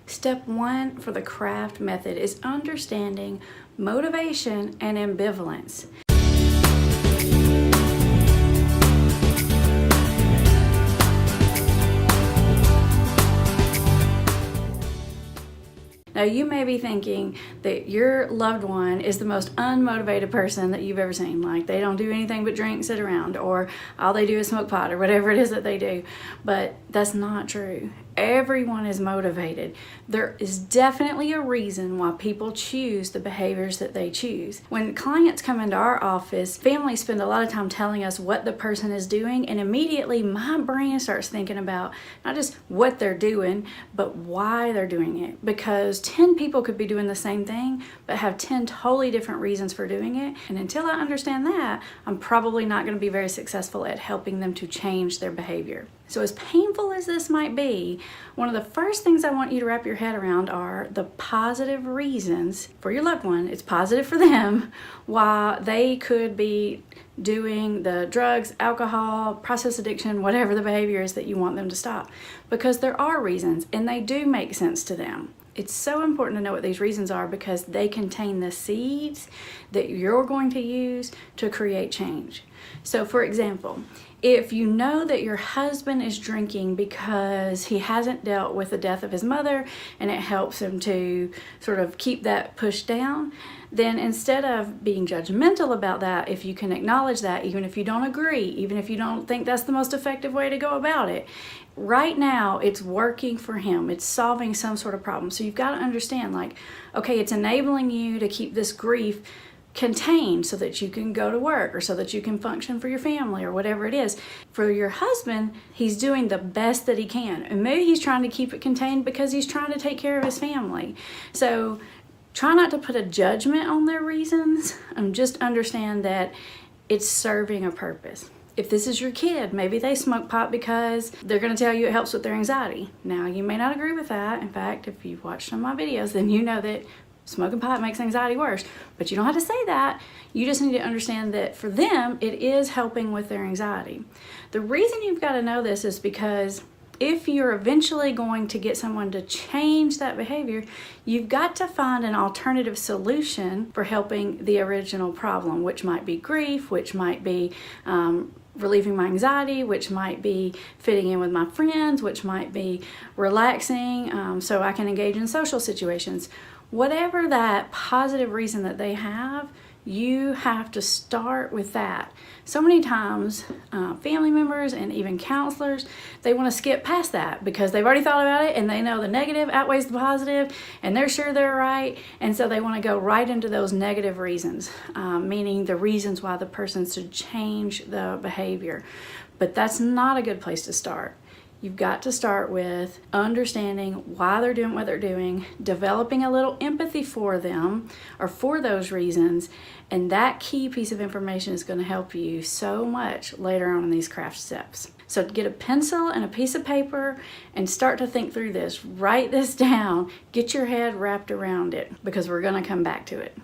Step 1 for the craft method is understanding motivation and ambivalence. Now, you may be thinking that your loved one is the most unmotivated person that you've ever seen. Like, they don't do anything but drink, sit around, or all they do is smoke pot, or whatever it is that they do. But that's not true. Everyone is motivated. There is definitely a reason why people choose the behaviors that they choose. When clients come into our office, families spend a lot of time telling us what the person is doing, and immediately my brain starts thinking about not just what they're doing, but why they're doing it. Because 10 people could be doing the same thing, but have 10 totally different reasons for doing it. And until I understand that, I'm probably not going to be very successful at helping them to change their behavior. So as painful as this might be, one of the first things I want you to wrap your head around are the positive reasons for your loved one. It's positive for them why they could be doing the drugs, alcohol, process addiction, whatever the behavior is that you want them to stop. Because there are reasons, and they do make sense to them. It's so important to know what these reasons are because they contain the seeds that you're going to use to create change. So for example, if you know that your husband is drinking because he hasn't dealt with the death of his mother and it helps him to sort of keep that pushed down, then instead of being judgmental about that, if you can acknowledge that, even if you don't agree, even if you don't think that's the most effective way to go about it, right now it's working for him. It's solving some sort of problem. So you've got to understand, like, okay, it's enabling you to keep this grief contained so that you can go to work or so that you can function for your family or whatever it is. For your husband, he's doing the best that he can. And maybe he's trying to keep it contained because he's trying to take care of his family. So try not to put a judgment on their reasons and just understand that it's serving a purpose. If this is your kid, maybe they smoke pot because they're going to tell you it helps with their anxiety. Now, you may not agree with that. In fact, if you've watched some of my videos, then you know that smoking pot makes anxiety worse. But you don't have to say that. You just need to understand that for them, it is helping with their anxiety. The reason you've got to know this is because if you're eventually going to get someone to change that behavior, you've got to find an alternative solution for helping the original problem, which might be grief, which might be relieving my anxiety, which might be fitting in with my friends, which might be relaxing so I can engage in social situations. Whatever that positive reason that they have, you have to start with that. So many times, family members and even counselors, they want to skip past that because they've already thought about it and they know the negative outweighs the positive and they're sure they're right. And so they want to go right into those negative reasons, meaning the reasons why the person should change the behavior. But that's not a good place to start. You've got to start with understanding why they're doing what they're doing, developing a little empathy for them or for those reasons, and that key piece of information is going to help you so much later on in these craft steps. So get a pencil and a piece of paper and start to think through this. Write this down. Get your head wrapped around it because we're going to come back to it.